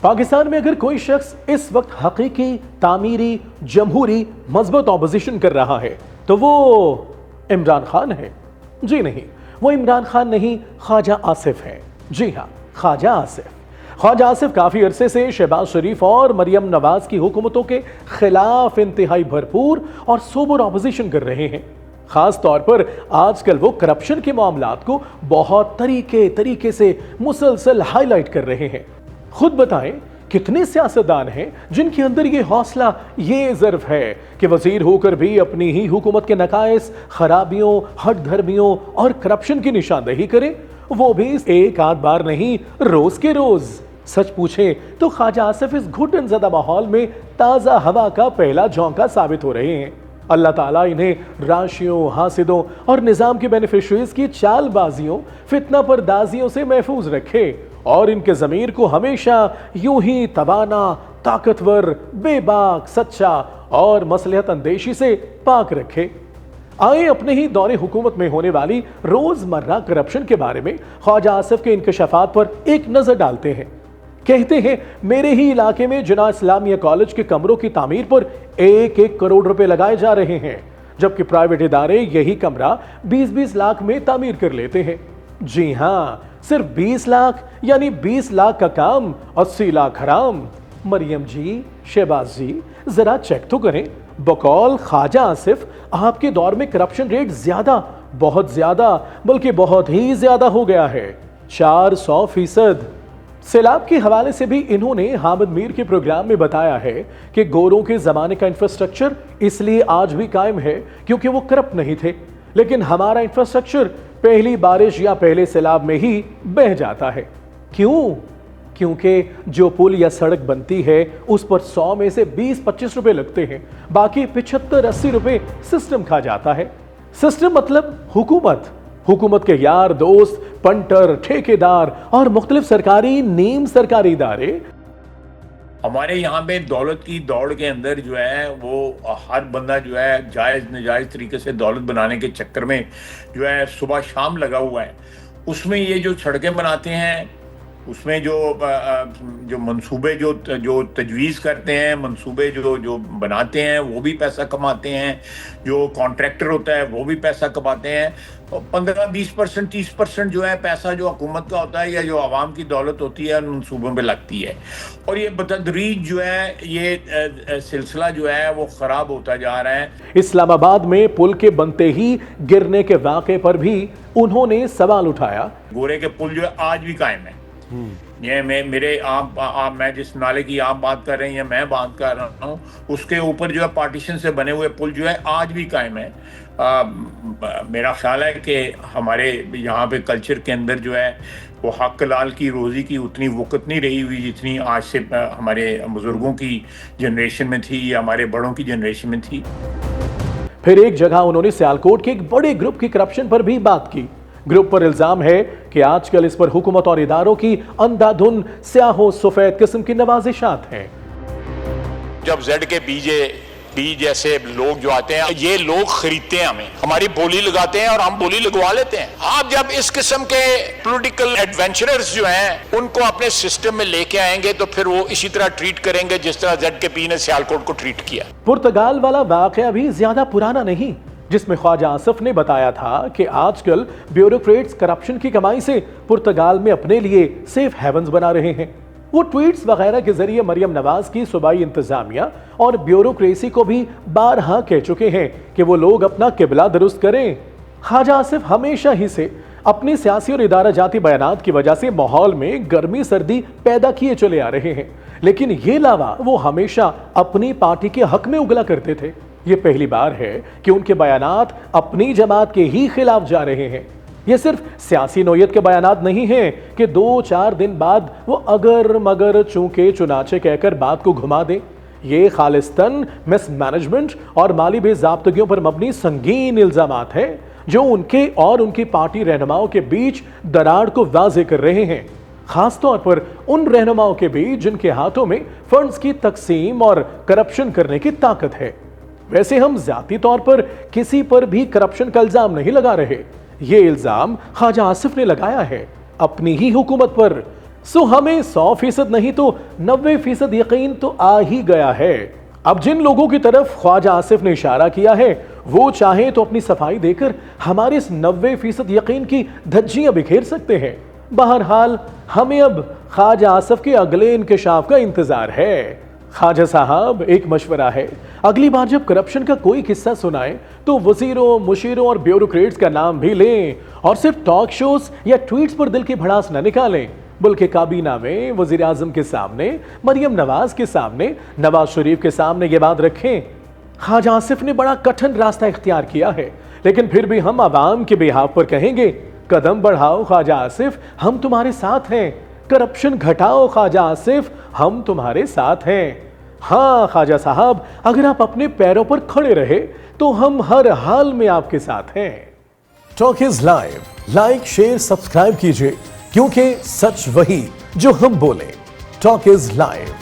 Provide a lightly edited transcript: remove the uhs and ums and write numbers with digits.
पाकिस्तान में अगर कोई शख्स इस वक्त हकीकी तामीरी जमहूरी मजबूत ऑपोजिशन कर रहा है तो वो इमरान खान है। जी नहीं, वो इमरान खान नहीं, ख्वाजा आसिफ है। जी हाँ, ख्वाजा आसिफ। ख्वाजा आसिफ काफ़ी अरसे से शहबाज शरीफ और मरियम नवाज की हुकूमतों के खिलाफ इंतहाई भरपूर और सोबर ऑपोजिशन कर रहे हैं। खास तौर पर आजकल वो करप्शन के मामलात को बहुत तरीके से मुसलसल हाईलाइट कर रहे हैं। खुद बताएं कितने सियासतदान हैं जिनके अंदर ये हौसला, ये ज़र्फ है कि वजीर होकर भी अपनी ही हुकूमत के नकाइस, खराबियों, हट धर्मियों और करप्शन की निशानदेही करें, वो भी एक आध बार नहीं, रोज के रोज। सच पूछें तो ख्वाजा आसिफ इस घुटन ज़दा माहौल में ताज़ा हवा का पहला झोंका साबित हो रहे हैं। अल्लाह ताला इन्हें राशियों, हासिदों और निज़ाम के बेनिफिशरीज की चालबाजियों, फितना परदाजियों से महफूज रखे और इनके ज़मीर को हमेशा यूं ही तवाना, ताकतवर, बेबाक, सच्चा और मसलहत अंदेशी से पाक रखे। आए अपने ही दौरे हुकूमत में होने वाली रोज़मर्रा करप्शन के बारे में ख्वाजा आसिफ के इंकशाफात पर एक नज़र डालते हैं। कहते हैं, मेरे ही इलाके में जिना इस्लामिया कॉलेज के कमरों की तामीर पर 1-1 करोड़ रुपए लगाए जा रहे हैं, जबकि प्राइवेट इदारे यही कमरा 20-20 लाख में तामीर कर लेते हैं। जी हाँ, सिर्फ 20 लाख यानी 20 लाख का काम 80 लाख हराम। मरियम जी, शहबाज जी, जरा चेक तो करें। बकौल ख्वाजा आसिफ, आपके दौर में करप्शन रेट ज्यादा, बहुत ज्यादा, बल्कि बहुत ही ज्यादा हो गया है, 400%। सैलाब के हवाले से भी इन्होंने हामिद मीर के प्रोग्राम में बताया है कि गोरों के जमाने का इंफ्रास्ट्रक्चर इसलिए आज भी कायम है क्योंकि वो करप्ट नहीं थे, लेकिन हमारा इंफ्रास्ट्रक्चर पहली बारिश या पहले सैलाब में ही बह जाता है। क्यों? क्योंकि जो पुल या सड़क बनती है उस पर 100 में से 20-25 रुपए लगते हैं, बाकी 75-80 रुपए सिस्टम खा जाता है। सिस्टम मतलब हुकूमत, हुकूमत के यार दोस्त, पंटर, ठेकेदार और मुख्तलिफ सरकारी, नीम सरकारी इदारे। हमारे यहाँ पे दौलत की दौड़ के अंदर जो है वो हर बंदा जो है जायज़ नजायज़ तरीके से दौलत बनाने के चक्कर में जो है सुबह शाम लगा हुआ है। उसमें ये जो सड़कें बनाते हैं, उसमें जो मंसूबे जो तजवीज़ करते हैं, मंसूबे जो बनाते हैं, वो भी पैसा कमाते हैं। जो कॉन्ट्रैक्टर होता है वो भी पैसा कमाते हैं। 15-20%, 30% जो है पैसा जो हुकूमत का होता है या जो आवाम की दौलत होती है उन मंसूबों पे लगती है। और ये बतदरीज जो है ये सिलसिला जो है वो ख़राब होता जा रहा है। इस्लामाबाद में पुल के बनते ही गिरने के वाक़े पर भी उन्होंने सवाल उठाया। गोरे के पुल जो है आज भी कायम है। ये मैं जिस नाले की आप बात कर रहे हैं या मैं बात कर रहा हूँ, उसके ऊपर जो है पार्टीशन से बने हुए पुल जो है आज भी कायम है। मेरा ख्याल है कि हमारे यहाँ पे कल्चर के अंदर जो है वो हक लाल की रोज़ी की उतनी वक़्त नहीं रही हुई जितनी आज से हमारे बुजुर्गों की जनरेशन में थी या हमारे बड़ों की जनरेशन में थी। फिर एक जगह उन्होंने सियालकोट के एक बड़े ग्रुप की करप्शन पर भी बात की। ग्रुप पर इल्जाम है कि आजकल इस पर हुकूमत और इदारों की अंधाधुन स्याहो सफेद किस्म की नवाजिशात हैं। जब जेड के बी जैसे लोग जो आते हैं, ये लोग खरीदते हैं हमें, हमारी बोली लगाते हैं और हम बोली लगवा लेते हैं। आप जब इस किस्म के पॉलिटिकल एडवेंचरर्स जो हैं उनको अपने सिस्टम में लेके आएंगे तो फिर वो इसी तरह ट्रीट करेंगे जिस तरह जेड के पी ने सियालकोट को ट्रीट किया। पुर्तगाल वाला वाकया भी ज्यादा पुराना नहीं, जिसमें ख्वाजा आसिफ ने बताया था कि आजकल ब्यूरोक्रेट्स करप्शन की कमाई से पुर्तगाल में अपने लिए सेफ हेवन्स बना रहे हैं। वो ट्वीट्स वगैरह के जरिए मरियम नवाज की सूबाई इंतजामिया और ब्यूरोक्रेसी को भी बारहा कह चुके हैं कि वो लोग अपना किबला दुरुस्त करें। ख्वाजा आसिफ हमेशा ही से अपनी सियासी और इदारा जाती बयानात की वजह से माहौल में गर्मी सर्दी पैदा किए चले आ रहे हैं, लेकिन ये लावा वो हमेशा अपनी पार्टी के हक में उगला करते थे। ये पहली बार है कि उनके बयानात अपनी जमात के ही खिलाफ जा रहे हैं। ये सिर्फ सियासी नोयत के बयानात नहीं हैं कि 2-4 दिन बाद वो अगर मगर चूंकि चुनाचे कहकर बात को घुमा दें। ये खालिस्तान मिसमैनेजमेंट और माली बेज़ाब्तगियों पर मबनी संगीन इल्जामात हैं जो उनके और उनकी पार्टी रहनुमाओं के बीच दरार को वाज़े कर रहे हैं, खास तौर पर उन रहनुमाओं के बीच जिनके हाथों में फंड्स की तकसीम और करप्शन करने की ताकत है। वैसे हम ज़ाती तौर पर किसी पर भी करप्शन का इल्जाम नहीं लगा रहे। ये इल्जाम ख्वाजा आसिफ ने लगाया है अपनी ही हुकूमत पर। सो हमें 100% नहीं तो 90% यकीन तो आ ही गया है। अब जिन लोगों की तरफ ख्वाजा आसिफ ने इशारा किया है वो चाहे तो अपनी सफाई देकर हमारे इस 90% यकीन की धज्जियां बिखेर सकते हैं। बहरहाल हमें अब ख्वाजा आसिफ के अगले इंकशाफ का इंतजार है। ख्वाजा साहब, एक मशवरा है, अगली बार जब करप्शन का कोई किस्सा सुनाएं तो वजीरों, मुशीरों और ब्यूरोक्रेट्स का नाम भी लें और सिर्फ टॉक शोज या ट्वीट्स पर दिल की भड़ास न निकालें, बल्कि काबीना में वजीर आजम के सामने, मरियम नवाज के सामने, नवाज शरीफ के सामने ये बात रखें। ख्वाजा आसिफ ने बड़ा कठिन रास्ता इख्तियार किया है, लेकिन फिर भी हम आवाम के बिहाफ पर कहेंगे, कदम बढ़ाओ ख्वाजा आसिफ, हम तुम्हारे साथ हैं। करप्शन घटाओ ख्वाजा आसिफ, हम तुम्हारे साथ हैं। हाँ ख्वाजा साहब, अगर आप अपने पैरों पर खड़े रहे तो हम हर हाल में आपके साथ हैं। Talk is live, like share subscribe कीजिए, क्योंकि सच वही जो हम बोले। Talk is live.